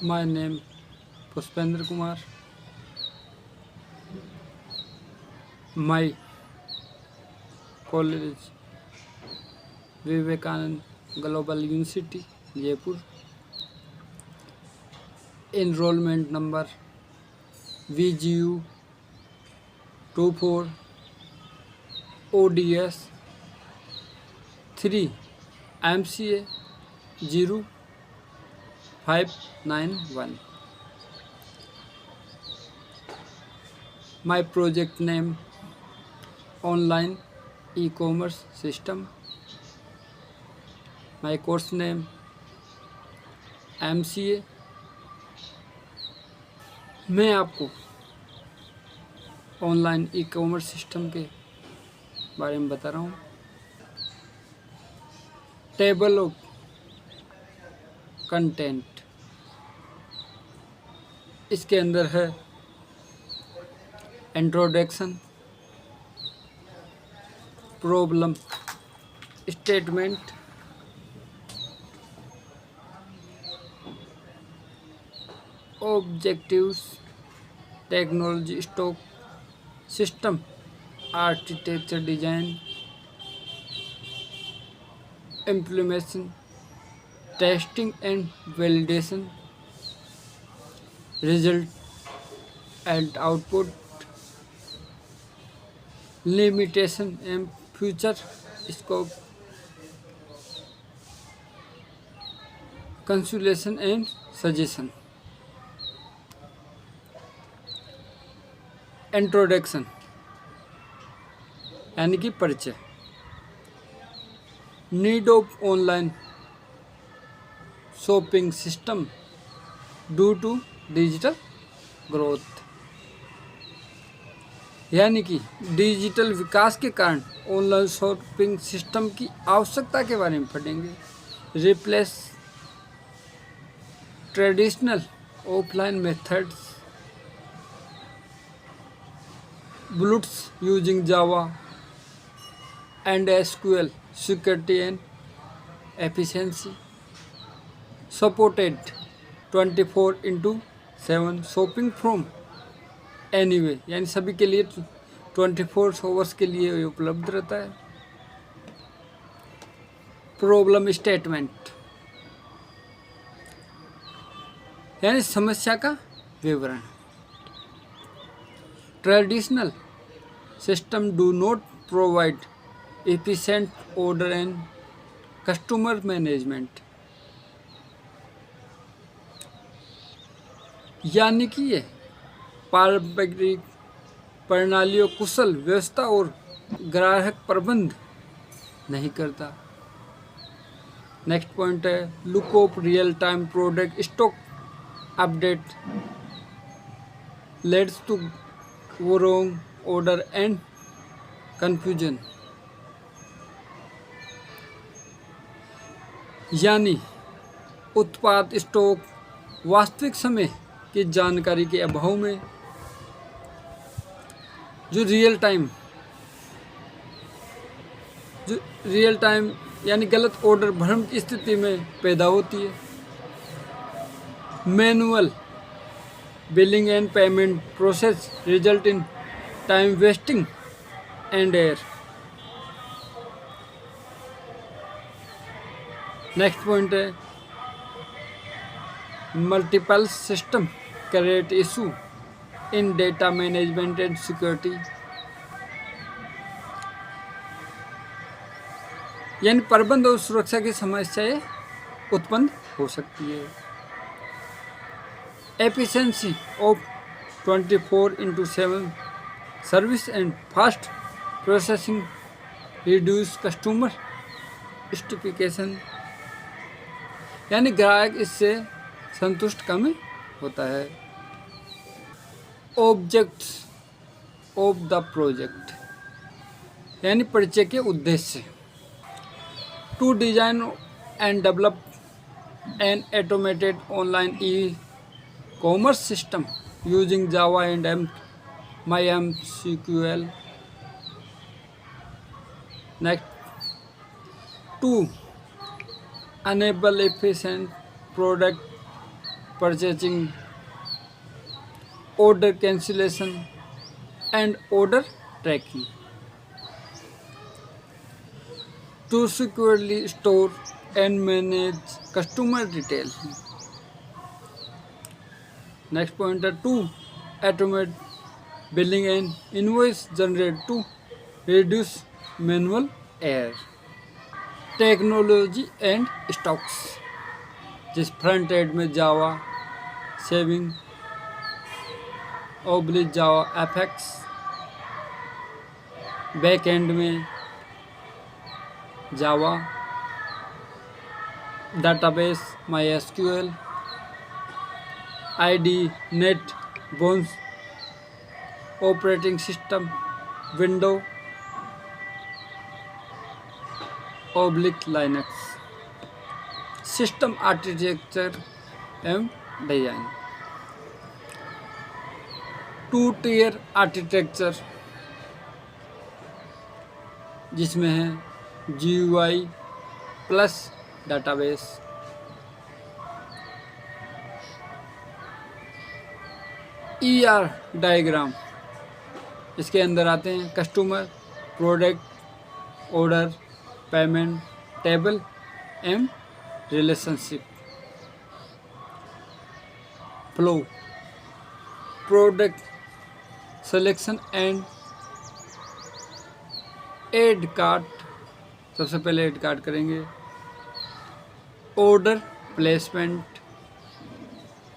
My name Puspendra Kumar. My college Vivekanand Global University, Jaipur. Enrollment number VGU 24 ODS 3 MCA 0591. My project name online e-commerce system. My course name MCA. मैं आपको online e commerce system के बारे में बता रहा हूँ। Table of content इसके अंदर है introduction, problem statement, objectives, technology stack, system architecture design, implementation, testing and validation, result and output, limitation and future scope, conclusion and suggestion. Introduction यानी कि परिचय। Need of online shopping system due to digital growth, यानी कि digital विकास के कारण online shopping system की आवश्यकता के बारे में पढ़ेंगे। Replace traditional offline methods, builds using Java and SQL, security and efficiency, supported 24/7 shopping from anywhere, यानी सभी के लिए 24 आवर्स के लिए उपलब्ध रहता है। प्रॉब्लम स्टेटमेंट यानी समस्या का विवरण। Traditional system do not provide efficient order and customer management, यानी कि ये पारंपरिक प्रणालियों कुशल व्यवस्था और ग्राहक प्रबंध नहीं करता। नेक्स्ट पॉइंट है lack of real time product stock update leads to wrong order and confusion, यानी उत्पाद स्टॉक वास्तविक समय की जानकारी के अभाव में जो रियल टाइम यानी गलत ऑर्डर भ्रम की स्थिति में पैदा होती है। Manual billing and payment process result in time wasting and error. Next point है multiple system create issue in data management and security, यानी प्रबंध और सुरक्षा की समस्याएं उत्पन्न हो सकती है। efficiency of 24/7 service and fast processing reduce customer satisfaction, यानी ग्राहक इससे संतुष्ट कम होता है। ऑब्जेक्ट्स ऑफ द प्रोजेक्ट यानी परिचय के उद्देश्य। To design and develop an automated online e commerce system using Java and MySQL. Next, to enable efficient product purchasing, order cancellation, and order tracking to securely store and manage customer detail. Next pointer 2, automate billing and invoice generate to reduce manual error. Technology and stacks, जिस front end में Java Swing oblique Java FX, back end में Java database MySQL, IDE NetBeans, operating system window oblique Linux, system architecture एवं design. 2-tier architecture, जिसमें है GUI plus database, ER diagram, इसके अंदर आते हैं customer, product, order, payment, table and relationship. Flow, product selection and add cart, सबसे पहले add cart करेंगे। Order placement,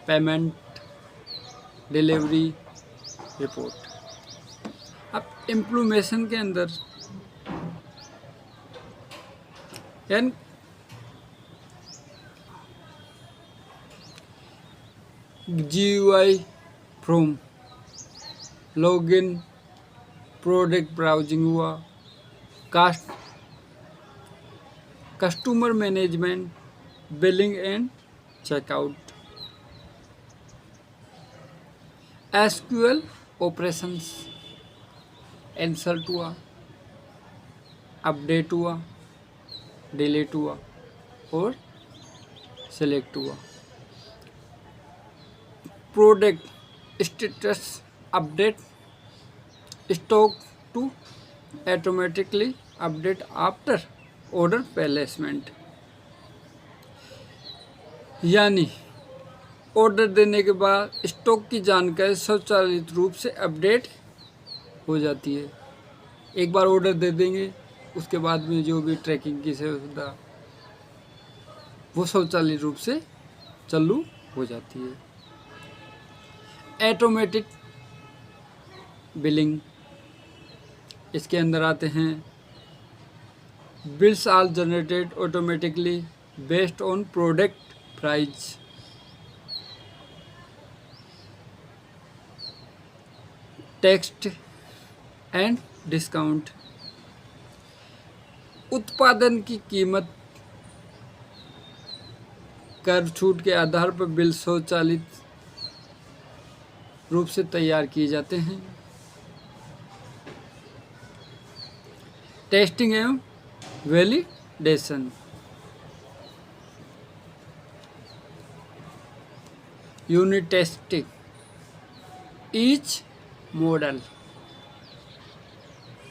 payment, delivery, report. अब इम्प्लीमेशन के अंदर यानी GUI from login, product browsing हुआ, cast, customer management, billing and checkout, SQL operations, insert हुआ, update हुआ, डिलीट हुआ और सेलेक्ट हुआ। Product status update, stock to automatically update after order placement, यानी ऑर्डर देने के बाद स्टॉक की जानकारी स्वचालित रूप से अपडेट हो जाती है। एक बार ऑर्डर दे देंगे, उसके बाद में जो भी ट्रैकिंग की सुविधा वो स्वचालित रूप से चालू हो जाती है। ऑटोमेटिक बिलिंग, इसके अंदर आते हैं bills are generated automatically based on product price, text and discount, उत्पादन की कीमत कर छूट के आधार पर बिल स्वचालित रूप से तैयार किए जाते हैं। टेस्टिंग एवं validation, unit testing each model,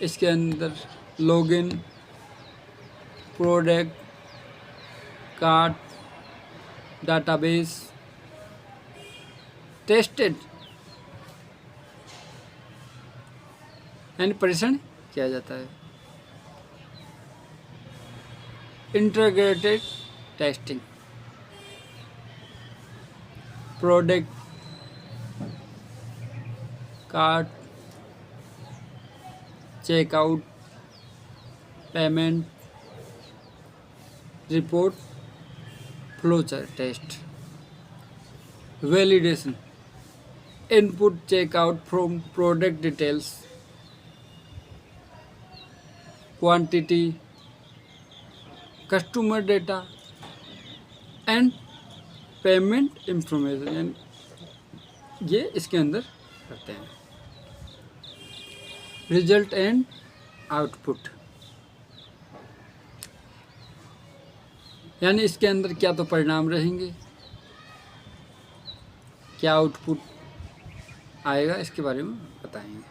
इसके अंदर login, product, cart, database tested यानी परीक्षण किया जाता है। Integrated testing, product, cart, checkout, payment, report, flow test. Validation, input checkout from product details, quantity, customer data and payment information, ये इसके अंदर करते हैं। रिजल्ट एंड आउटपुट, यानी इसके अंदर क्या तो परिणाम रहेंगे क्या आउटपुट आएगा इसके बारे में बताएंगे।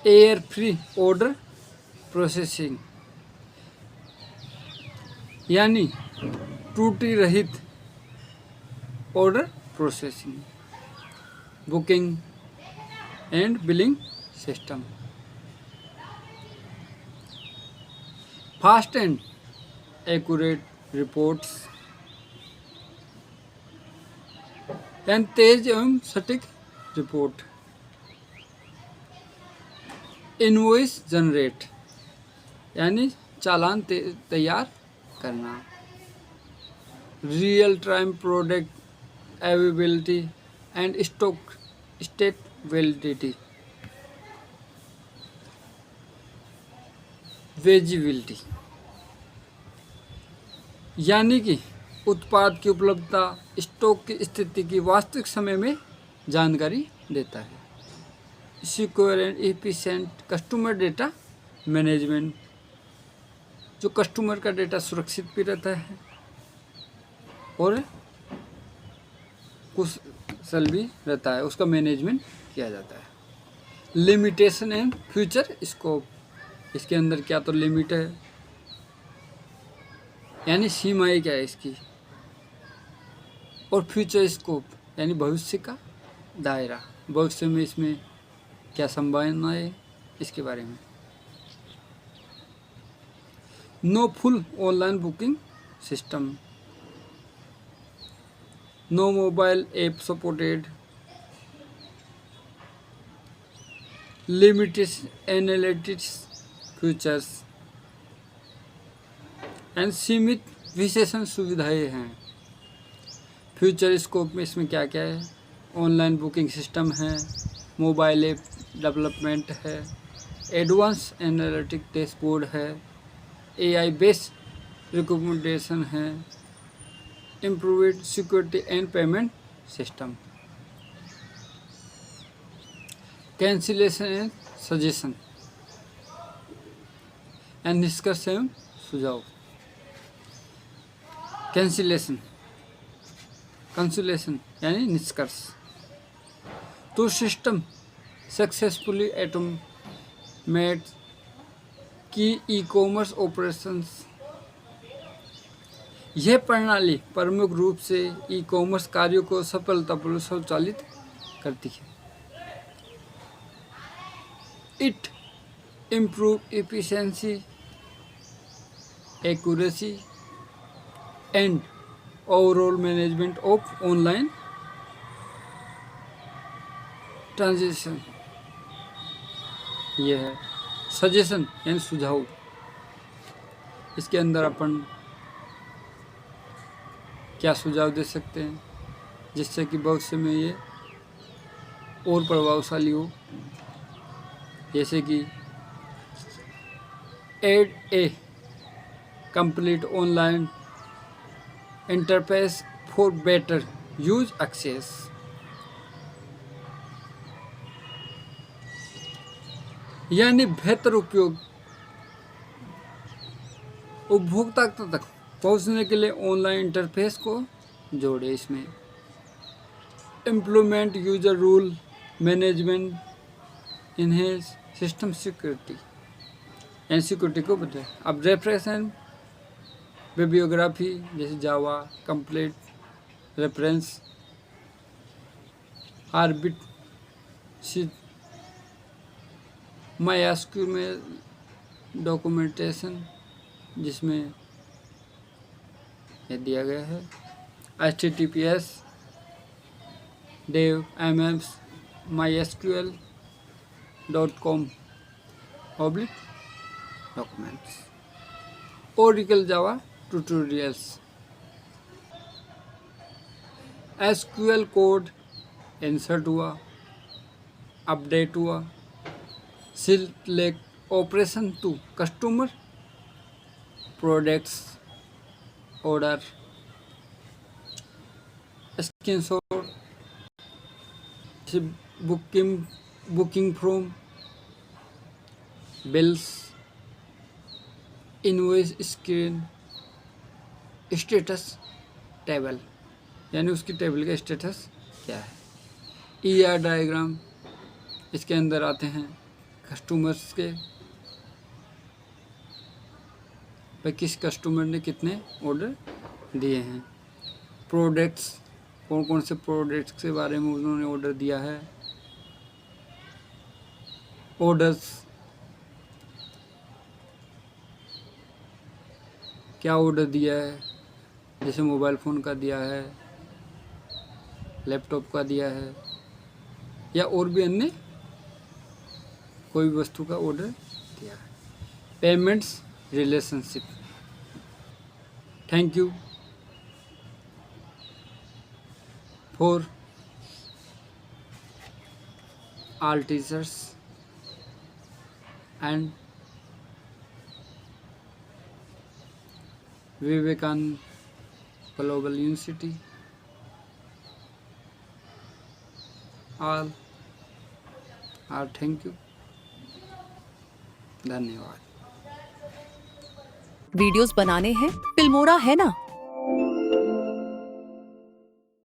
एयर फ्री ऑर्डर प्रोसेसिंग यानी त्रुटि रहित order processing, booking and billing system, fast and accurate reports and तेज एवं सटीक रिपोर्ट, इनवॉइस जनरेट यानी चालान तैयार करना, real time product availability and stock state validity, visibility यानी कि उत्पाद की उपलब्धता, स्टॉक की स्थिति की वास्तविक समय में जानकारी देता है। Secure and efficient customer data management, जो कस्टमर का डेटा सुरक्षित भी रहता है और कुशल भी रहता है, उसका मैनेजमेंट किया जाता है। लिमिटेशन एंड फ्यूचर स्कोप, इसके अंदर क्या तो लिमिट है यानी सीमाएँ क्या है इसकी, और फ्यूचर स्कोप यानी भविष्य का दायरा, भविष्य में इसमें क्या संभावनाएं इसके बारे में। No full online booking system, no mobile app supported, limited analytics features and सीमित विशेषण सुविधाएं हैं। फ्यूचर स्कोप में इसमें क्या क्या है, ऑनलाइन बुकिंग सिस्टम है, मोबाइल ऐप डेवलपमेंट है, एडवांस एनालिटिक डैशबोर्ड है, AI बेस्ड रिकमेंडेशन है, improved security and payment system, cancellation and suggestion and निष्कर्ष एवं सुझाव। कैंसिलेशन यानी निष्कर्ष, तो सिस्टम सक्सेसफुली ऑटोमेट की ई-कॉमर्स ऑपरेशंस, यह प्रणाली प्रमुख रूप से ई-कॉमर्स कार्यों को सफलतापूर्वक स्वचालित करती है। It improve efficiency, accuracy and overall management of online transaction. यह है सजेशन एंड सुझाव, इसके अंदर अपन क्या सुझाव दे सकते हैं जिससे कि भविष्य में ये और प्रभावशाली हो, जैसे कि add a complete online interface for better use access, यानी बेहतर उपयोग उपभोक्ता तक पहुंचने के लिए ऑनलाइन इंटरफेस को जोड़े। इसमें implement user rule management, enhance system security and security को बताए। अब रेफरेंस एंड बिब्लियोग्राफी जैसे जावा, कंप्लीट रेफरेंस, आर्बिट, MySQL में डॉक्यूमेंटेशन जिसमें यह दिया गया है, HTTPS, dev mm mysql.com/documents, Oracle Java tutorials, SQL code insert हुआ, अपडेट हुआ, select operation to customer products order, screenshot, booking from, bills, invoice screen, status table यानी उसकी टेबल का स्टेटस क्या है। ER डायग्राम, इसके अंदर आते हैं कस्टमर्स के, भाई किस कस्टमर ने कितने ऑर्डर दिए हैं। प्रोडक्ट्स, कौन कौन से प्रोडक्ट्स के बारे में उन्होंने ऑर्डर दिया है। ऑर्डर्स, क्या ऑर्डर दिया है, जैसे मोबाइल फ़ोन का दिया है, लैपटॉप का दिया है, या और भी अन्य कोई भी वस्तु का ऑर्डर दिया है। Payments relationship. Thank you for all teachers and Vivekananda Global University. All thank you. धन्यवाद। वीडियोस बनाने हैं फिल्मोरा है ना।